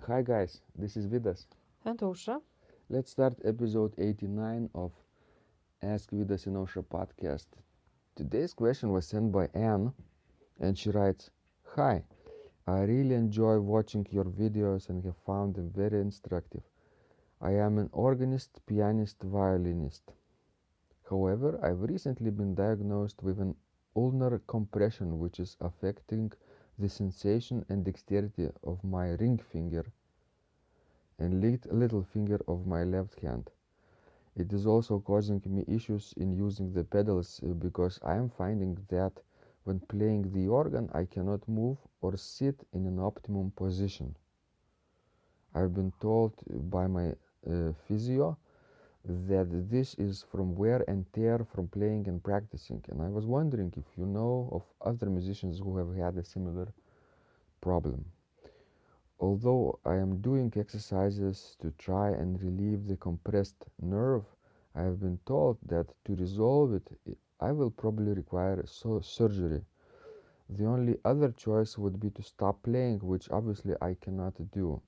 Hi guys, this is Vidas. And Ausra. Let's start episode 89 of Ask Vidas in Ausra podcast. Today's question was sent by Anne and she writes, Hi, I really enjoy watching your videos and have found them very instructive. I am an organist, pianist, violinist. However, I've recently been diagnosed with an ulnar compression which is affecting the sensation and dexterity of my ring finger and little finger of my left hand. It is also causing me issues in using the pedals because I am finding that when playing the organ I cannot move or sit in an optimum position. I've been told by my physio that this is from wear and tear from playing and practicing, and I was wondering if you know of other musicians who have had a similar problem. Although I am doing exercises to try and relieve the compressed nerve, I have been told that to resolve it, I will probably require surgery. The only other choice would be to stop playing, which obviously I cannot do.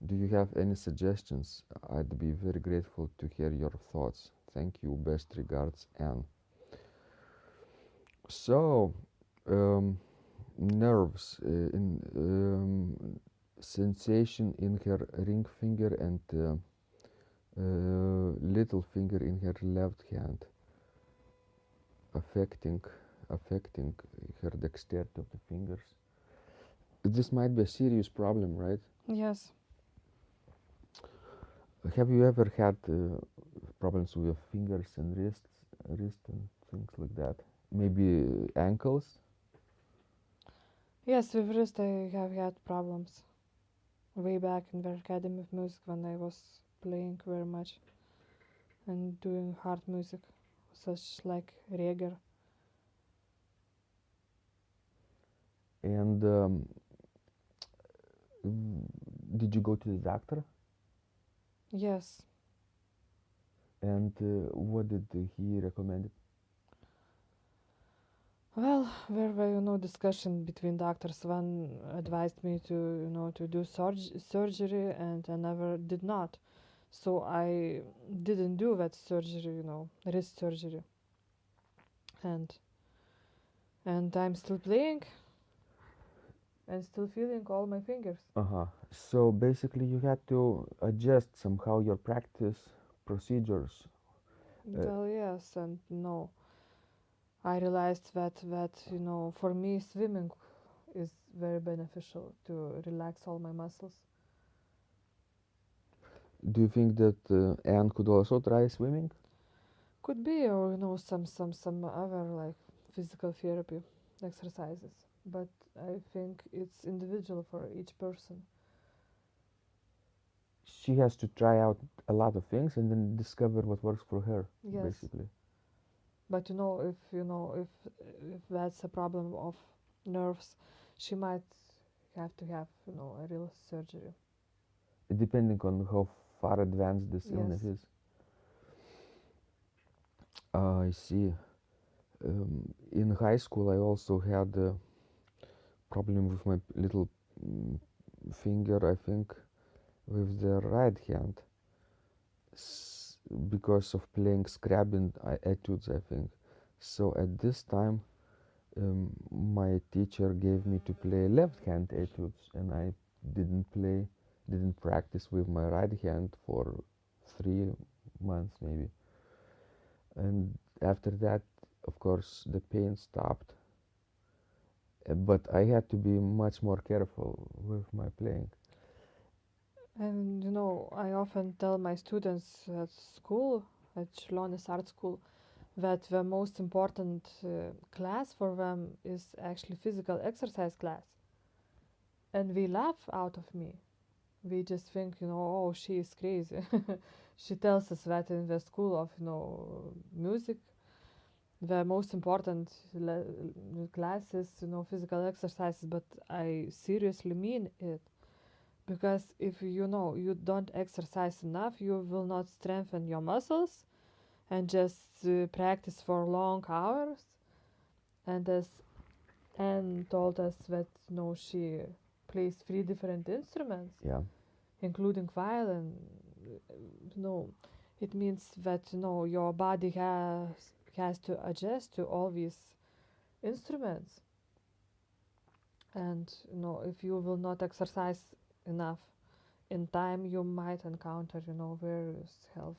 Do you have any suggestions? I'd be very grateful to hear your thoughts. Thank you. Best regards, Anne. So, nerves in sensation in her ring finger and little finger in her left hand, affecting her dexterity of the fingers. This might be a serious problem, right? Yes. Have you ever had problems with your fingers and wrist and things like that? Maybe ankles? Yes, with wrist I have had problems way back in the Academy of Music when I was playing very much and doing hard music, such like Reger. And did you go to the doctor? Yes. And what did he recommend? Well, there were discussion between doctors. One advised me to do surgery, and another did not. So I didn't do that surgery, wrist surgery, and I'm still playing and still feeling all my fingers. Uh-huh. So basically you had to adjust somehow your practice procedures. Well, yes and no. I realized that for me swimming is very beneficial to relax all my muscles. Do you think that Anne could also try swimming? Could be, or some other like physical therapy exercises, but I think it's individual for each person. She has to try out a lot of things and then discover what works for her, Yes, basically. but if that's a problem of nerves, she might have to have a real surgery. Depending on how far advanced this illness Yes. is. I see. In high school, I also had a problem with my little finger, I think, with the right hand, because of playing Scrabble etudes, I think. So at this time, my teacher gave me to play left hand etudes, and I didn't practice with my right hand for 3 months maybe. And after that, of course, the pain stopped. But I had to be much more careful with my playing. And I often tell my students at school, at Čiurlionis Art School, that the most important class for them is actually physical exercise class. And we laugh out of me. We just think, oh, she is crazy. She tells us that in the school of, music, the most important class is, physical exercises, but I seriously mean it. Because if you don't exercise enough, you will not strengthen your muscles and just practice for long hours. And as Anne told us that she plays 3 different instruments. Yeah. including violin. No, it means that your body has to adjust to all these instruments, and if you will not exercise enough in time, you might encounter various health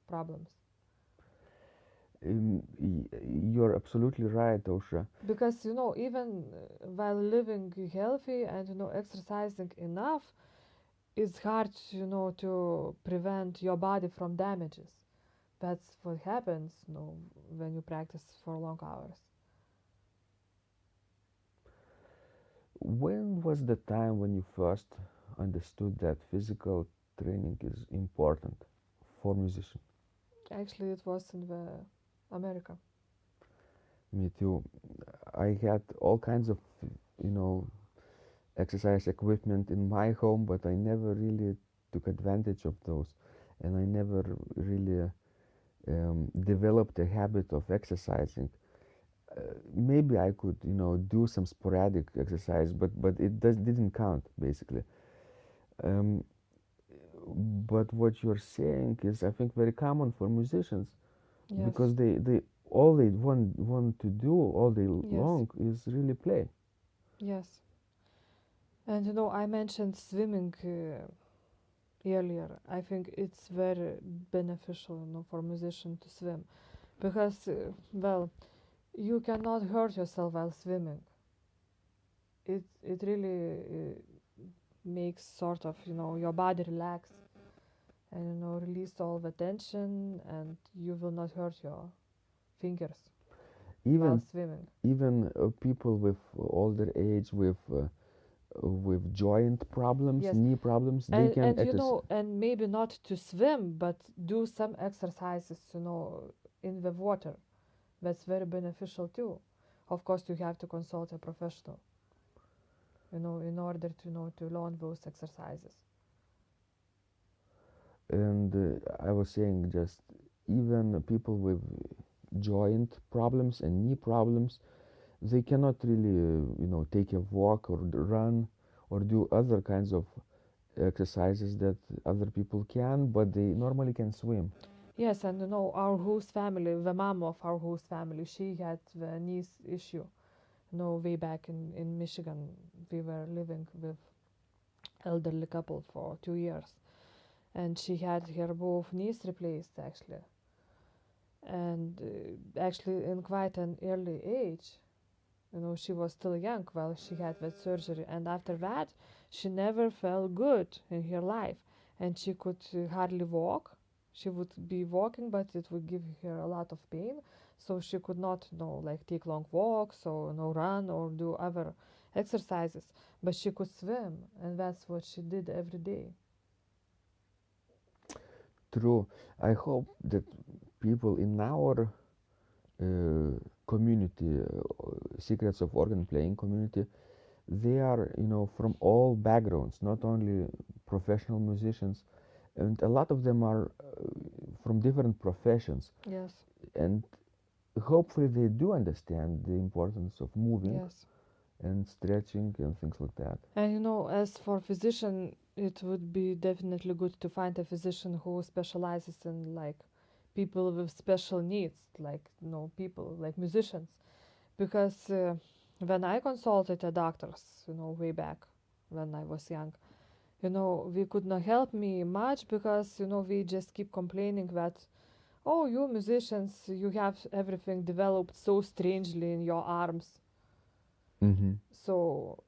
problems. You're absolutely right, Osha. Because even while living healthy and exercising enough, it's hard to prevent your body from damages. That's what happens when you practice for long hours. When was the time when you first understood that physical training is important for musicians? Actually, it was in the America. Me too. I had all kinds of, you know, exercise equipment in my home, but I never really took advantage of those, and I never really developed a habit of exercising. Maybe I could, do some sporadic exercise, but it didn't count basically. Um, but what you're saying is, I think, very common for musicians Yes. because they all they want to do all day Yes. long is really play. Yes. And I mentioned swimming earlier. I think it's very beneficial for musician to swim because, well, you cannot hurt yourself while swimming. It really makes sort of your body relax and release all the tension, and you will not hurt your fingers while Even swimming. people with older age with joint problems, Yes. knee problems, they and can and exercise. and maybe not to swim, but do some exercises in the water. That's very beneficial too. Of course, you have to consult a professional in order to learn those exercises. And I was saying, just even people with joint problems and knee problems, they cannot really take a walk or run or do other kinds of exercises that other people can, but they normally can swim. Yes, and our host family, the mom of our host family, she had the knee issue. Way back in Michigan, we were living with elderly couple for 2 years, and she had her both knees replaced actually, and actually in quite an early age. She was still young while she had that surgery, and after that, she never felt good in her life, and she could hardly walk. She would be walking, but it would give her a lot of pain, so she could not, like take long walks or run or do other exercises. But she could swim, and that's what she did every day. True. I hope that people in our community, secrets of organ playing community, they are from all backgrounds, not only professional musicians, and a lot of them are from different professions, Yes. and hopefully they do understand the importance of moving Yes. and stretching and things like that. And as for physician, it would be definitely good to find a physician who specializes in like people with special needs, like people like musicians, because when I consulted a doctors, way back when I was young, we could not help me much because we just keep complaining that, oh, you musicians, you have everything developed so strangely in your arms, Mm-hmm. so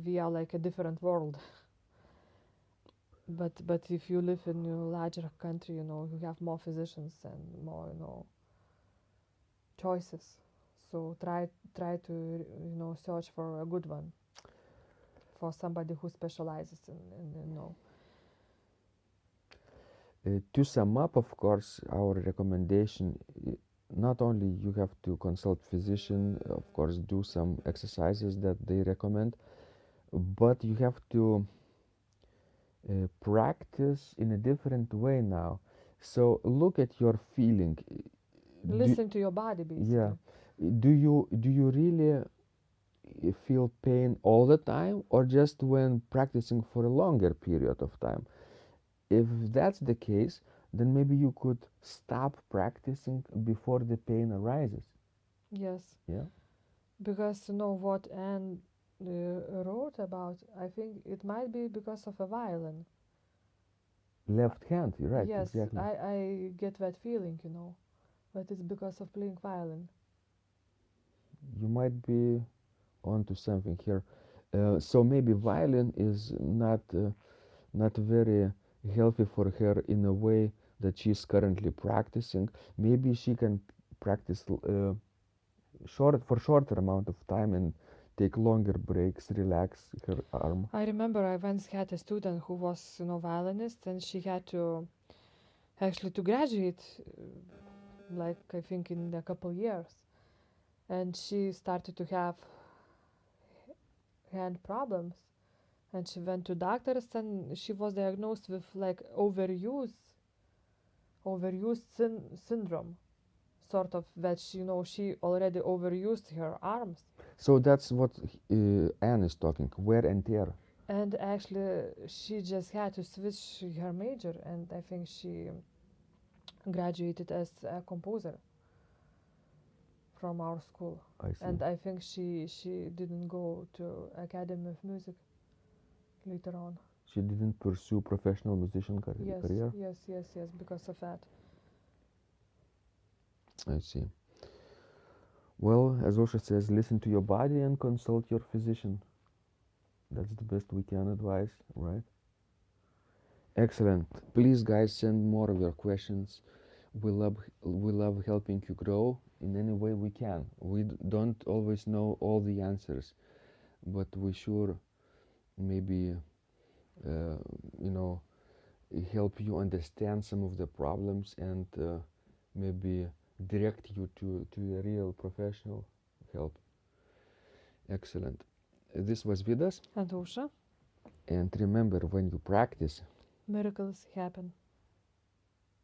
we are like a different world. But if you live in a larger country, you have more physicians and more choices. So try to search for a good one, for somebody who specializes in. To sum up, of course, our recommendation, not only you have to consult physician, of course, do some exercises that they recommend, but you have to practice in a different way now. So look at your feeling. Listen to your body, Yeah. basically. Do you really feel pain all the time, or just when practicing for a longer period of time? If that's the case, then maybe you could stop practicing before the pain arises. Yes, Yeah. because you know what Anne wrote about, I think it might be because of a violin. Left hand, you're right, Yes, exactly. I get that feeling, you know, but it's because of playing violin. You might be onto something here. So maybe violin is not very healthy for her in a way that she's currently practicing. Maybe she can practice shorter amount of time and take longer breaks, relax her arm. I remember I once had a student who was, you know, violinist, and she had to actually to graduate, like I think in a couple years, and she started to have hand problems, and she went to doctors, and she was diagnosed with like syndrome, sort of, that she, you know, she already overused her arms. So that's what Anne is talking, wear and tear. And actually she just had to switch her major, and I think she graduated as a composer from our school. I see. And I think she didn't go to Academy of Music later on. She didn't pursue professional musician Yes, career. yes, because of that. I see. Well, as Osha says, listen to your body and consult your physician. That's the best we can advise, right? Excellent. Please, guys, send more of your questions. We love helping you grow in any way we can. We don't always know all the answers, but we sure maybe uh, you know help you understand some of the problems and maybe direct you to a real professional help. Excellent. This was Vidas, And Usha, and remember, when you practice, miracles happen.